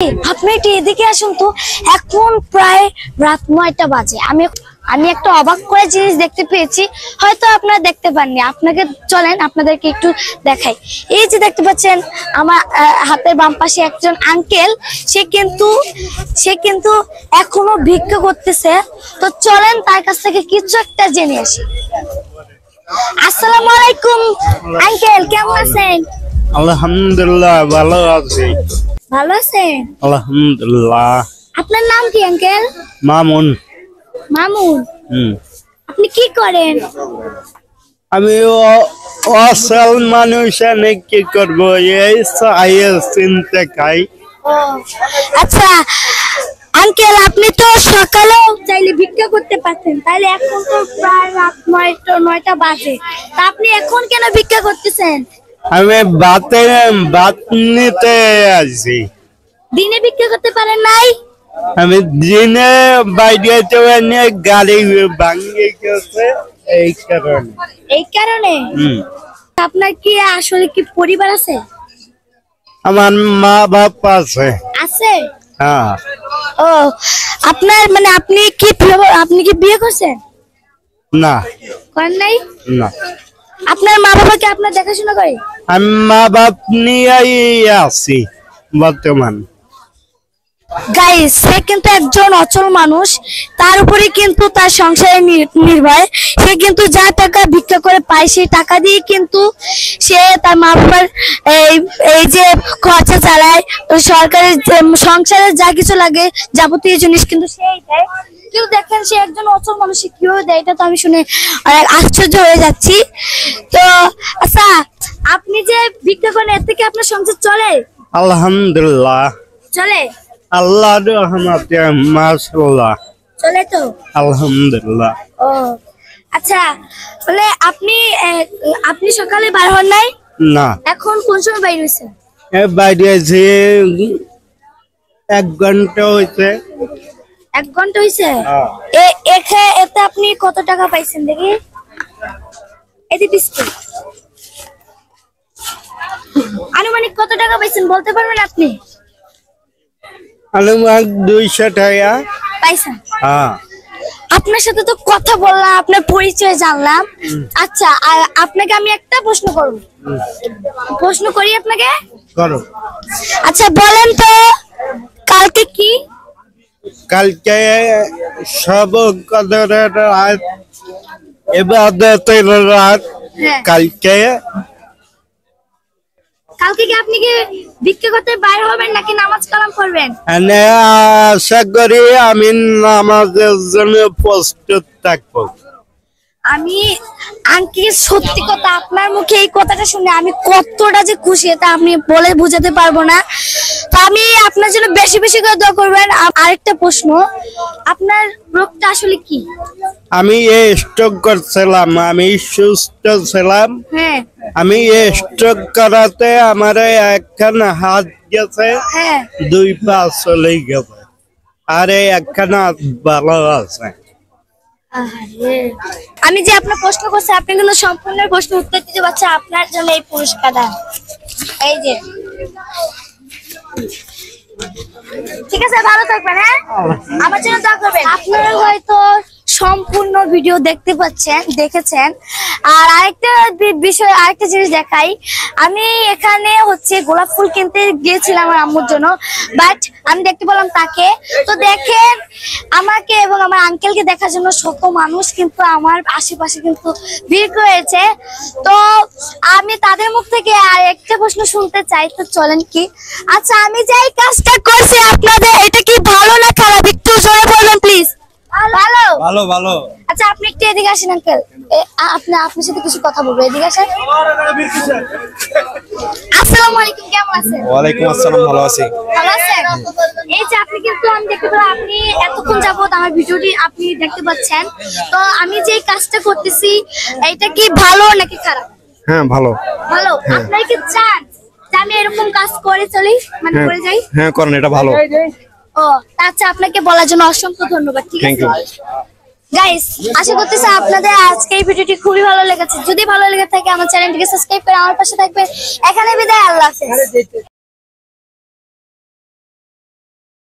আপনি একটু এদিকে আসুন তো। এখন প্রায় রাত ৯টা বাজে। আমি একটা অবাক করে জিনিস দেখতে পেয়েছি, হয়তো আপনারা দেখতে পাননি। আপনাকে চলেন আপনাদেরকে একটু দেখাই। এই যে দেখতে পাচ্ছেন আমার হাতের বাম পাশে একজন আঙ্কেল, সে কিন্তু এখনো ভিক্ষা করতেছে। তো চলেন তার কাছ থেকে কিছু একটা জেনে আসি। আসসালামু আলাইকুম আঙ্কেল, কেমন আছেন? আলহামদুলিল্লাহ, ভালো আছি। ভালো আছেন? আলহামদুলিল্লাহ। আপনার নাম কি আঙ্কেল? মামুন। মামুন। আপনি কি করেন? আমি অসল মানুষ, কি করবো, এই চিনতে খাই। আচ্ছা আঙ্কেল, আপনি তো সকালেও চাইলে ভিক্ষা করতে পারতেন, তাহলে এখন তো প্রায় রাত ৯টা বাজে, তা আপনি এখন কেন ভিক্ষা করতেছেন? আমি ভাত নিতে আছি। দিনে ভিক্ষা করতে পারেন নাই? আমি দিনে বাইরে গাড়ি ভাঙে গেছে, এই কারণে। আপনার কি আসলে কি পরিবার আছে? আমার মা বাপ আছে। আছে? হ্যাঁ। ও, আপনার মানে আপনি কি বিয়ে করছেন? না। করেন নাই? না। আপনার মা বাবা কি আপনার দেখাশোনা করে? আমি মা বাপ নিয়েই আছি বর্তমান। গাইস, সে কিন্তু একজন অচল মানুষ, তার উপরে কিন্তু তার সংসারে নির্ভর। সে কিন্তু যা টাকা ভিক্ষা করে পায় সেই টাকা দিয়ে কিন্তু সে তার মা বাবার এই যে খরচা চালায়, সরকারের সংসারে যা কিছু লাগে যাবতীয় জিনিস কিন্তু সেই দেয়। কেউ দেখেন সে একজন অচল মানুষ কিভাবে দেয়, এটা তো আমি শুনে অনেক আশ্চর্য হয়ে যাচ্ছি। তো আচ্ছা, আপনি যে ভিক্ষা করেন এর থেকে আপনার সংসার চলে? আলহামদুলিল্লাহ চলে। আল্লাহর রহমতে মাশাআল্লাহ চলে তো? আলহামদুলিল্লাহ। ও আচ্ছা, বলে আপনি সকালে বার হন নাই? না। এখন কোন সময় বাইরে হয়েছে? বাইরে আছি ১ ঘন্টা হয়েছে। ১ ঘন্টা হয়েছে? এতে আপনি কত টাকা পাইছেন দেখি? এতে বিস্কুট আনুমানিক কত টাকা পাইছেন বলতে পারবেন আপনি? আনুমানিক ২০০ টাকা পাইছেন। হ্যাঁ। আপনার সাথে তো কথা বললাম, আপনার পরিচয় জানলাম। আচ্ছা, আপনাকে আমি একটা প্রশ্ন করব। প্রশ্ন করি আপনাকে? করো। আচ্ছা বলেন তো, কালকে কি? কালকে সব কদরের রাত, ইবাদতের রাত। কালকে কি আপনি কি ভিক্ষা করতে বাইরে হবেন নাকি নামাজ কালাম করবেন? আশা করি আমি নামাজের জন্য প্রস্তুত থাকবো। আমি আঙ্কেল, সত্যি কথা, আপনার মুখে এই কথাটা শুনে আমি কতটা যে খুশি এটা আপনি বলে বোঝাতে পারবো না। তো আমি আপনার জন্য বেশি বেশি করে দোয়া করবেন। আরেকটা প্রশ্ন, আপনার রোগটা আসলে কি? আমি স্ট্রোক করছিলাম, আমি সুস্থ ছিলাম। হ্যাঁ। আমি স্ট্রোক করাতে আমার একখানা হাত গেছে, 2 পা চলে গেছে, আর একখানা হাত ভালো আছে। আমি যে আপনার প্রশ্ন করছি, আপনি কিন্তু সম্পূর্ণ প্রশ্ন উত্তর দিতে পারছেন। আপনার জন্য এই পুরস্কারটা, এই যে। ঠিক আছে, ভালো থাকবেন। হ্যাঁ, আমার জন্য দোয়া করবেন। আপনারা হয়তো সম্পূর্ণ ভিডিও দেখেছেন। আর আরেকটা বিষয়, আরেকটা জিনিস দেখাই। আমি এখানে গোলাপ ফুল কিনতে গিয়েছিলাম আমার আম্মুর জন্য, বাট আমি দেখতে পেলাম তাকে। তো দেখেন, আমাকে এবং আমার আঙ্কেলকে দেখার জন্য শত মানুষ কিন্তু আমার আশেপাশে কিন্তু ভিড় হয়েছে। তো আমি তাদের মুখ থেকে আর একটা প্রশ্ন শুনতে চাই। তো চলেন কি? আচ্ছা, আমি যে এই কাজটা করছি আপনাদের এটা কি ভালো না খারাপ, একটু জোরে বলবেন প্লিজ। ভালো। ভালো ভালো। আচ্ছা, আপনি একটু এদিকে আসেন আঙ্কেল, আপনার সাথে কিছু কথা বলবো, এদিকে আসেন। আসসালামু আলাইকুম, কেমন আছেন? ওয়ালাইকুম আসসালাম, ভালো আছি। ভালো আছেন? এই যে আপনি কিন্তু, আমি দেখতে পেলাম আপনি এতক্ষণ যাবত আমার ভিডিওটি আপনি দেখতে পাচ্ছেন। তো আমি যে কাজটা করতেছি এটা কি ভালো নাকি খারাপ? হ্যাঁ, ভালো। ভালো। আপনারা কি চান যে আমি এরকম কাজ করে চলি, মানে করে যাই? হ্যাঁ, করেন, এটা ভালো। ও আচ্ছা, আপনাকে বলার জন্য অসংখ্য ধন্যবাদ। ঠিক আছে গাইস, আশা করতেছি আপনাদের আজকে এই ভিডিওটি খুবই ভালো লেগেছে। যদি ভালো লেগে থাকে আমার চ্যানেলটিকে সাবস্ক্রাইব করে আমার পাশে থাকবেন। এখানে বিদায়, আল্লাহ হাফেজ।